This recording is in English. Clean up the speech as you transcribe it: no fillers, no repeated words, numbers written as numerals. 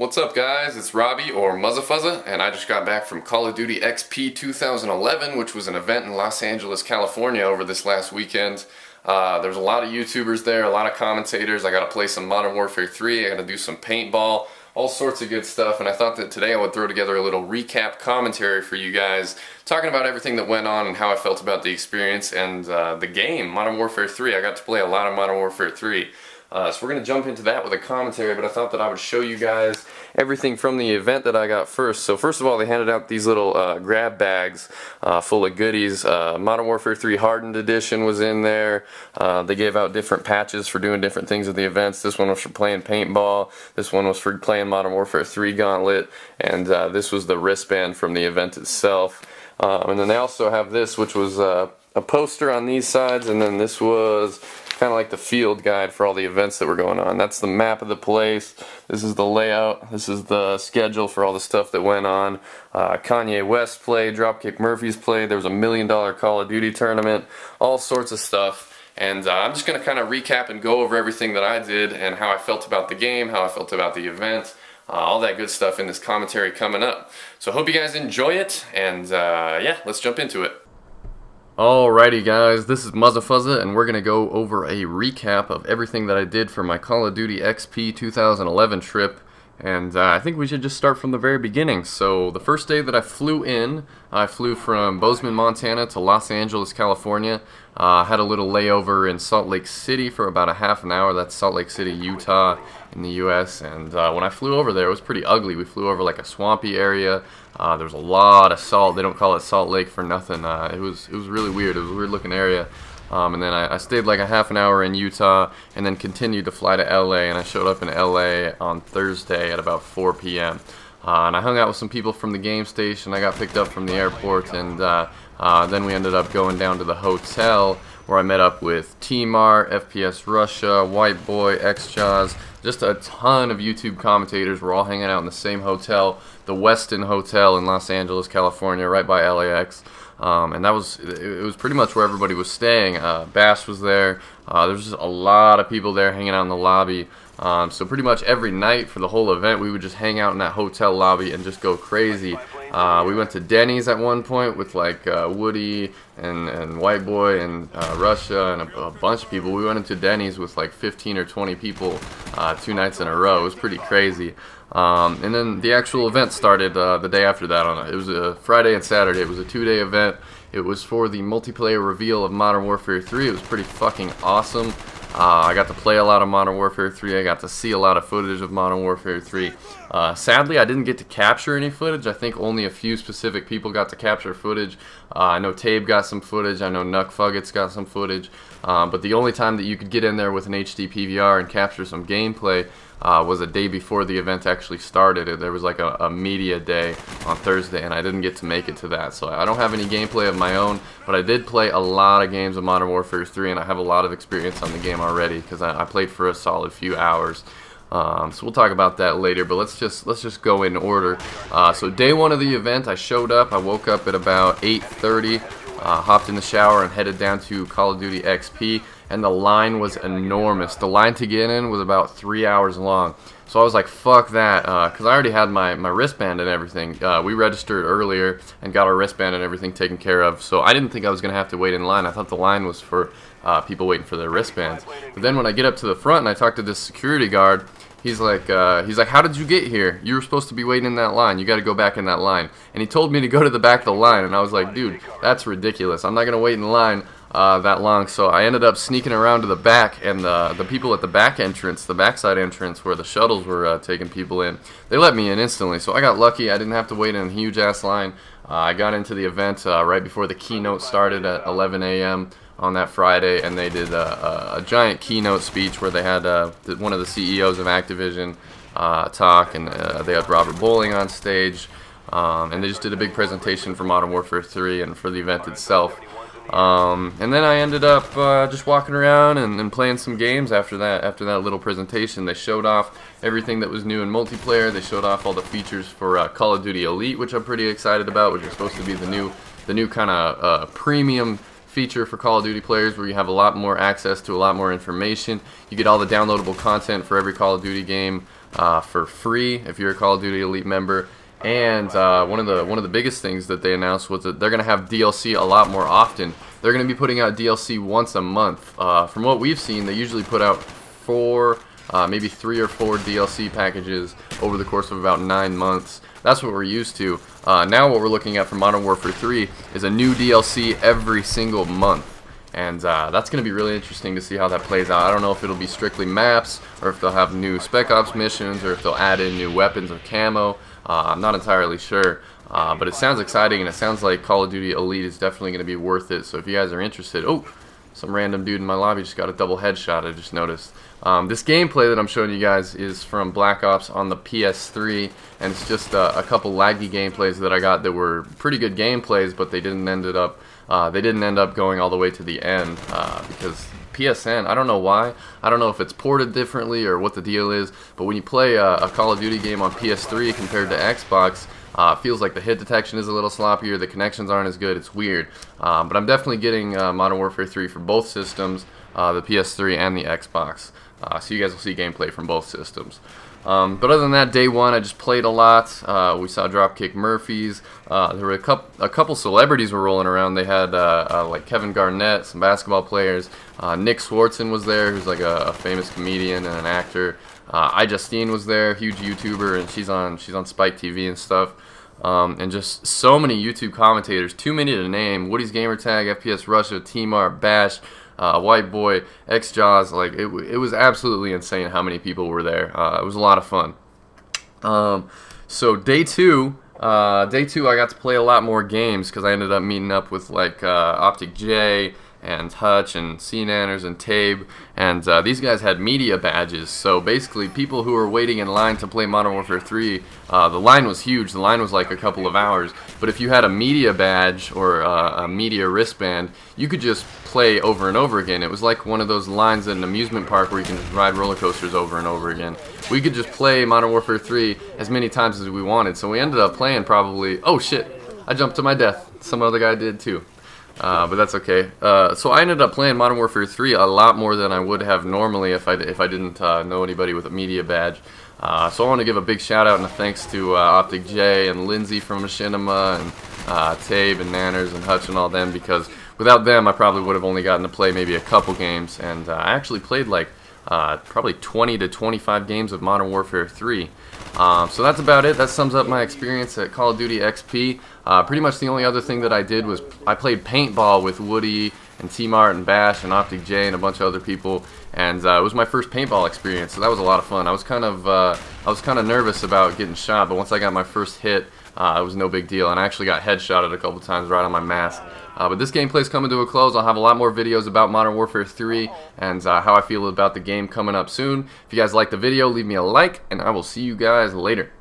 What's up guys, it's Robbie or Muzzafuzza, and I just got back from Call of Duty XP 2011, which was an event in Los Angeles, California over this last weekend. There's a lot of YouTubers there, a lot of commentators. I got to play some Modern Warfare 3, I got to do some paintball, all sorts of good stuff, and I thought that today I would throw together a little recap commentary for you guys, talking about everything that went on and how I felt about the experience and the game, Modern Warfare 3. I got to play a lot of Modern Warfare 3. So we're going to jump into that with a commentary, but I thought that I would show you guys everything from the event that I got first. So first of all, they handed out these little grab bags full of goodies. Modern Warfare 3 Hardened Edition was in there. They gave out different patches for doing different things at the events. This one was for playing paintball. This one was for playing Modern Warfare 3 Gauntlet. And this was the wristband from the event itself. And then they also have this, which was a poster on these sides, and then this was kind of like the field guide for all the events that were going on. That's the map of the place. This is the layout. This is the schedule for all the stuff that went on. Kanye West played, Dropkick Murphys played. There was a $1 million Call of Duty tournament. All sorts of stuff. And I'm just going to kind of recap and go over everything that I did and how I felt about the game, how I felt about the event. All that good stuff in this commentary coming up. So I hope you guys enjoy it, and yeah, let's jump into it. Alrighty guys, this is Muzzafuzza, and we're going to go over a recap of everything that I did for my Call of Duty XP 2011 trip. And I think we should just start from the very beginning. So the first day that I flew from Bozeman, Montana to Los Angeles, California. Had a little layover in Salt Lake City for about a half an hour. That's Salt Lake City, Utah in the US. And when I flew over there, it was pretty ugly. We flew over like a swampy area. There was a lot of salt. They don't call it Salt Lake for nothing. It was really weird. It was a weird looking area. And then I stayed like a half an hour in Utah and then continued to fly to LA, and I showed up in LA on Thursday at about 4 p.m. And I hung out with some people from the game station. I got picked up from the airport, and then we ended up going down to the hotel where I met up with T-Mar, FPS Russia, White Boy, X-Jaws, just a ton of YouTube commentators. We're all hanging out in the same hotel, the Westin Hotel in Los Angeles, California, right by LAX. And it was pretty much where everybody was staying. Bash was there. There was just a lot of people there hanging out in the lobby. So pretty much every night for the whole event, we would just hang out in that hotel lobby and just go crazy. We went to Denny's at one point with like Woody and White Boy and Russia and a bunch of people. We went into Denny's with like 15 or 20 people 2 nights in a row. It was pretty crazy. And then the actual event started the day after that. It was a Friday and Saturday. It was a 2-day event. It was for the multiplayer reveal of Modern Warfare 3. It was pretty fucking awesome. I got to play a lot of Modern Warfare 3. I got to see a lot of footage of Modern Warfare 3. Sadly, I didn't get to capture any footage. I think only a few specific people got to capture footage. I know Tabe got some footage. I know Nuck Fuggets got some footage. But the only time that you could get in there with an HD PVR and capture some gameplay was a day before the event actually started. There was like a media day on Thursday, and I didn't get to make it to that. So I don't have any gameplay of my own, but I did play a lot of games of Modern Warfare 3, and I have a lot of experience on the game already because I played for a solid few hours. So we'll talk about that later, but let's just go in order. So day one of the event, I showed up. I woke up at about 8:30, hopped in the shower, and headed down to Call of Duty XP. And the line was enormous. The line to get in was about 3 hours long. So I was like, fuck that, because I already had my wristband and everything. We registered earlier and got our wristband and everything taken care of. So I didn't think I was going to have to wait in line. I thought the line was for people waiting for their wristbands. But then when I get up to the front and I talk to this security guard, he's like, how did you get here? You were supposed to be waiting in that line. You got to go back in that line. And he told me to go to the back of the line. And I was like, dude, that's ridiculous. I'm not going to wait in line that long. So I ended up sneaking around to the back, and the people at the back entrance, the backside entrance where the shuttles were taking people in, they let me in instantly. So I got lucky. I didn't have to wait in a huge ass line. I got into the event right before the keynote started at 11 a.m. on that Friday, and they did a giant keynote speech where they had one of the CEOs of Activision talk, and they had Robert Bowling on stage, and they just did a big presentation for Modern Warfare 3 and for the event itself. And then I ended up just walking around and playing some games after that little presentation. They showed off everything that was new in multiplayer. They showed off all the features for Call of Duty Elite, which I'm pretty excited about, which is supposed to be the new kind of premium feature for Call of Duty players, where you have a lot more access to a lot more information. You get all the downloadable content for every Call of Duty game. for free if you're a Call of Duty Elite member. And one of the biggest things that they announced was that they're going to have DLC a lot more often. They're going to be putting out DLC once a month. From what we've seen, they usually put out maybe 3 or 4 DLC packages over the course of about 9 months. That's what we're used to. Now what we're looking at for Modern Warfare 3 is a new DLC every single month. And that's going to be really interesting to see how that plays out. I don't know if it'll be strictly maps, or if they'll have new Spec Ops missions, or if they'll add in new weapons or camo. I'm not entirely sure. But it sounds exciting, and it sounds like Call of Duty Elite is definitely going to be worth it. So if you guys are interested... Oh! Some random dude in my lobby just got a double headshot, I just noticed. This gameplay that I'm showing you guys is from Black Ops on the PS3, and it's just a couple laggy gameplays that I got that were pretty good gameplays, but they didn't end up going all the way to the end because PSN, I don't know why. I don't know if it's ported differently or what the deal is, but when you play a Call of Duty game on PS3 compared to Xbox, it feels like the hit detection is a little sloppier, the connections aren't as good, it's weird. But I'm definitely getting Modern Warfare 3 for both systems, the PS3 and the Xbox. So you guys will see gameplay from both systems. But other than that, day one, I just played a lot. We saw Dropkick Murphys. There were a couple celebrities were rolling around. They had like Kevin Garnett, some basketball players. Nick Swartzen was there, who's like a famous comedian and an actor. iJustine was there, huge YouTuber, and she's on Spike TV and stuff. And just so many YouTube commentators, too many to name. Woody's Gamertag, FPS Russia, T-Mart, Bash, White Boy, X-Jaws. Like it was absolutely insane how many people were there. It was a lot of fun. So day two I got to play a lot more games because I ended up meeting up with like Optic J and Hutch and C-Nanners and Tabe, and these guys had media badges. So basically, people who were waiting in line to play Modern Warfare 3, the line was huge. The line was like a couple of hours. But if you had a media badge or a media wristband, you could just play over and over again. It was like one of those lines at an amusement park where you can just ride roller coasters over and over again. We could just play Modern Warfare 3 as many times as we wanted. So we ended up playing probably... Oh shit! I jumped to my death. Some other guy did too. But that's okay. So I ended up playing Modern Warfare 3 a lot more than I would have normally if I didn't know anybody with a media badge. So I want to give a big shout out and a thanks to Optic J and Lindsay from Machinima and Tabe and Nanners and Hutch and all them, because without them I probably would have only gotten to play maybe a couple games, and I actually played like probably 20 to 25 games of Modern Warfare 3. So that's about it. That sums up my experience at Call of Duty XP. Pretty much the only other thing that I did was I played paintball with Woody and T-Mart and Bash and Optic J and a bunch of other people, and it was my first paintball experience, so that was a lot of fun. I was kind of nervous about getting shot, but once I got my first hit, it was no big deal, and I actually got headshotted a couple times right on my mask. But this gameplay is coming to a close. I'll have a lot more videos about Modern Warfare 3 and how I feel about the game coming up soon. If you guys like the video, leave me a like, and I will see you guys later.